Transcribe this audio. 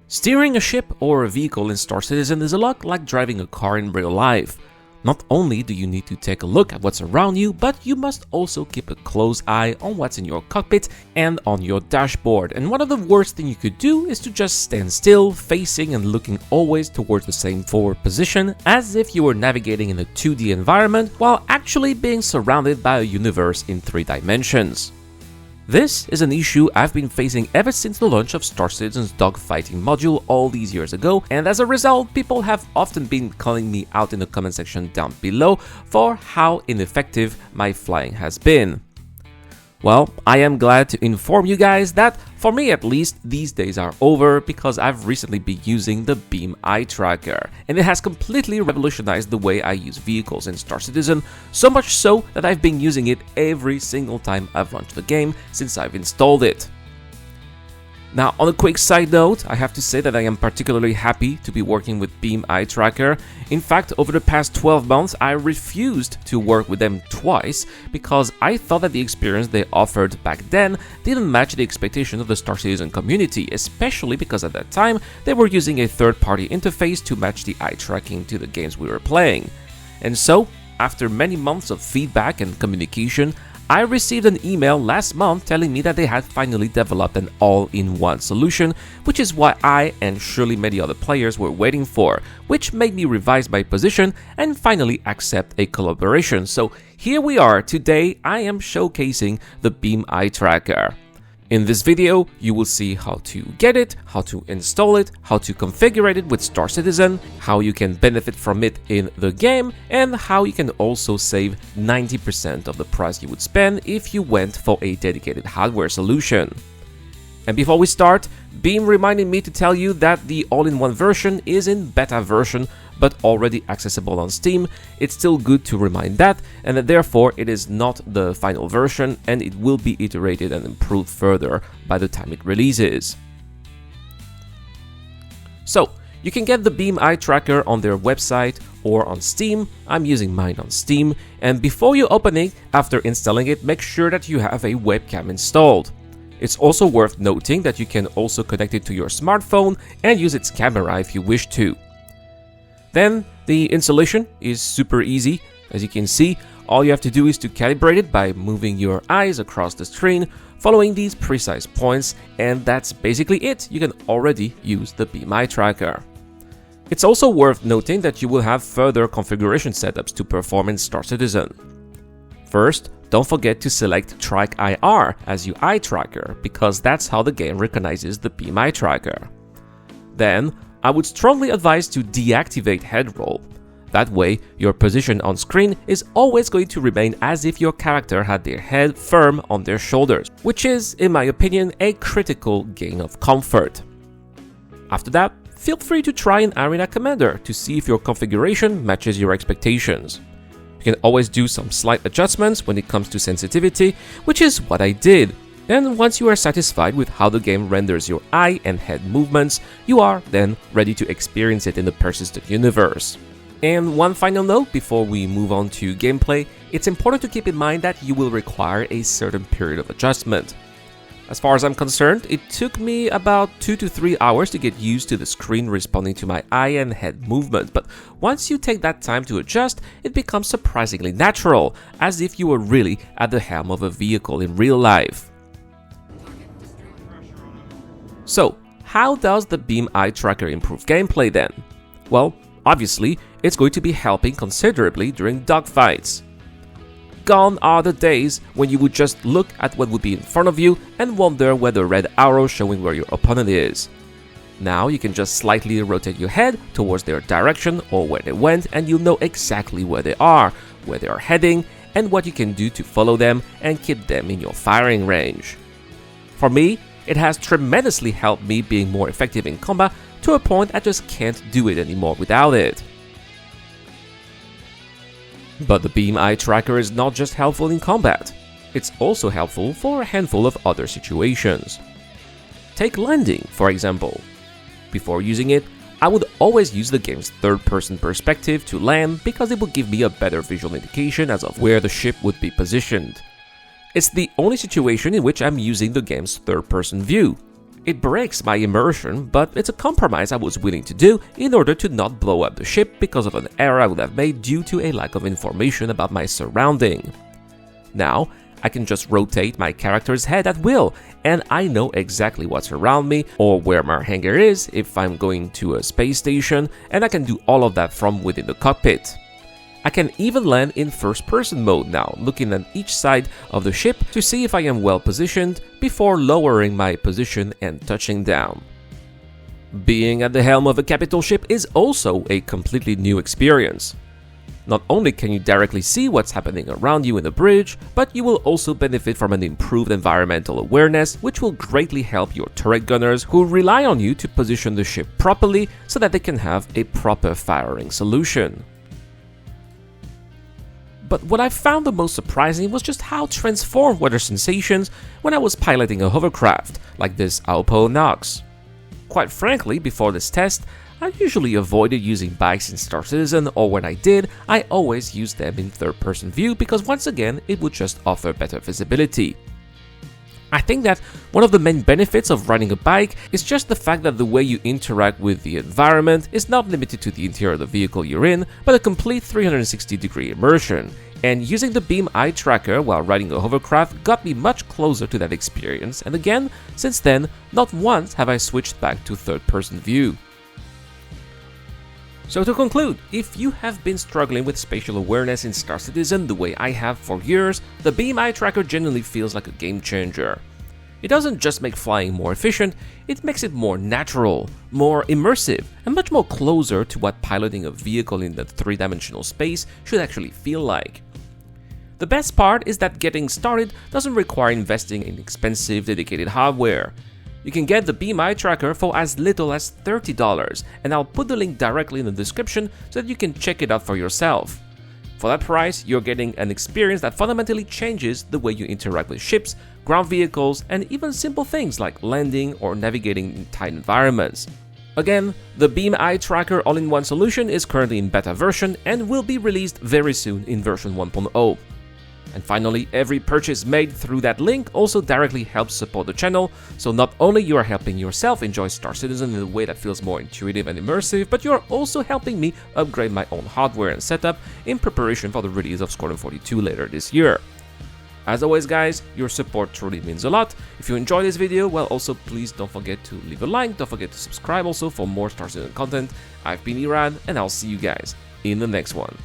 Steering a ship or a vehicle in Star Citizen is a lot like driving a car in real life. Not only do you need to take a look at what's around you, but you must also keep a close eye on what's in your cockpit and on your dashboard. And one of the worst things you could do is to just stand still, facing and looking always towards the same forward position, as if you were navigating in a 2D environment while actually being surrounded by a universe in 3 dimensions. This is an issue I've been facing ever since the launch of Star Citizen's dogfighting module all these years ago, and as a result, people have often been calling me out in the comment section down below for how ineffective my flying has been. Well, I am glad to inform you guys that, for me at least, these days are over because I've recently been using the Beam Eye Tracker, and it has completely revolutionized the way I use vehicles in Star Citizen, so much so that I've been using it every single time I've launched the game since I've installed it. Now, on a quick side note, I have to say that I am particularly happy to be working with Beam Eye Tracker. In fact, over the past 12 months, I refused to work with them twice because I thought that the experience they offered back then didn't match the expectation of the Star Citizen community, especially because at that time, they were using a third-party interface to match the eye tracking to the games we were playing. And so, after many months of feedback and communication, I received an email last month telling me that they had finally developed an all-in-one solution, which is what I and surely many other players were waiting for, which made me revise my position and finally accept a collaboration. So here we are. Today I am showcasing the Beam Eye Tracker. In this video, you will see how to get it, how to install it, how to configure it with Star Citizen, how you can benefit from it in the game, and how you can also save 90% of the price you would spend if you went for a dedicated hardware solution. And before we start, Beam reminded me to tell you that the all-in-one version is in beta version, but already accessible on Steam. It's still good to remind that, and that therefore it is not the final version, and it will be iterated and improved further by the time it releases. So, you can get the Beam Eye Tracker on their website or on Steam. I'm using mine on Steam, and before you open it, after installing it, make sure that you have a webcam installed. It's also worth noting that you can also connect it to your smartphone and use its camera if you wish to. Then, the installation is super easy. As you can see, all you have to do is to calibrate it by moving your eyes across the screen, following these precise points, and that's basically it. You can already use the Beam Eye Tracker. It's also worth noting that you will have further configuration setups to perform in Star Citizen. First, don't forget to select Track IR as your eye tracker, because that's how the game recognizes the Beam Eye Tracker. Then, I would strongly advise to deactivate head roll. That way, your position on screen is always going to remain as if your character had their head firm on their shoulders, which is, in my opinion, a critical gain of comfort. After that, feel free to try an Arena Commander to see if your configuration matches your expectations. You can always do some slight adjustments when it comes to sensitivity, which is what I did. And once you are satisfied with how the game renders your eye and head movements, you are then ready to experience it in the persistent universe. And one final note before we move on to gameplay, it's important to keep in mind that you will require a certain period of adjustment. As far as I'm concerned, it took me about 2 to 3 hours to get used to the screen responding to my eye and head movement, but once you take that time to adjust, it becomes surprisingly natural, as if you were really at the helm of a vehicle in real life. So, how does the Beam Eye Tracker improve gameplay then? Well, obviously, it's going to be helping considerably during dogfights. Gone are the days when you would just look at what would be in front of you and wonder where the red arrow showing where your opponent is. Now you can just slightly rotate your head towards their direction or where they went, and you'll know exactly where they are heading, and what you can do to follow them and keep them in your firing range. For me, it has tremendously helped me being more effective in combat, to a point I just can't do it anymore without it. But the Beam Eye Tracker is not just helpful in combat, it's also helpful for a handful of other situations. Take landing, for example. Before using it, I would always use the game's third-person perspective to land because it would give me a better visual indication as of where the ship would be positioned. It's the only situation in which I'm using the game's third-person view. It breaks my immersion, but it's a compromise I was willing to do in order to not blow up the ship because of an error I would have made due to a lack of information about my surrounding. Now, I can just rotate my character's head at will, and I know exactly what's around me or where my hangar is if I'm going to a space station, and I can do all of that from within the cockpit. I can even land in first-person mode now, looking at each side of the ship to see if I am well positioned before lowering my position and touching down. Being at the helm of a capital ship is also a completely new experience. Not only can you directly see what's happening around you in the bridge, but you will also benefit from an improved environmental awareness, which will greatly help your turret gunners who rely on you to position the ship properly so that they can have a proper firing solution. But what I found the most surprising was just how transformed were the sensations when I was piloting a hovercraft, like this Aupo Nox. Quite frankly, before this test, I usually avoided using bikes in Star Citizen, or when I did, I always used them in third-person view because once again, it would just offer better visibility. I think that one of the main benefits of riding a bike is just the fact that the way you interact with the environment is not limited to the interior of the vehicle you're in, but a complete 360-degree immersion. And using the beam eye tracker while riding a hovercraft got me much closer to that experience, and again, since then, not once have I switched back to third-person view. So to conclude, if you have been struggling with spatial awareness in Star Citizen the way I have for years, the beam eye tracker genuinely feels like a game changer. It doesn't just make flying more efficient, it makes it more natural, more immersive, and much more closer to what piloting a vehicle in the three-dimensional space should actually feel like. The best part is that getting started doesn't require investing in expensive dedicated hardware. You can get the beam eye tracker for as little as $30, and I'll put the link directly in the description so that you can check it out for yourself. For that price, you're getting an experience that fundamentally changes the way you interact with ships, ground vehicles, and even simple things like landing or navigating in tight environments. Again, the beam eye tracker all-in-one solution is currently in beta version and will be released very soon in version 1.0. And finally, every purchase made through that link also directly helps support the channel, so not only you are helping yourself enjoy Star Citizen in a way that feels more intuitive and immersive, but you are also helping me upgrade my own hardware and setup in preparation for the release of Squadron 42 later this year. As always guys, your support truly means a lot. If you enjoyed this video, well also please don't forget to leave a like, don't forget to subscribe also for more Star Citizen content. I've been Iran, and I'll see you guys in the next one.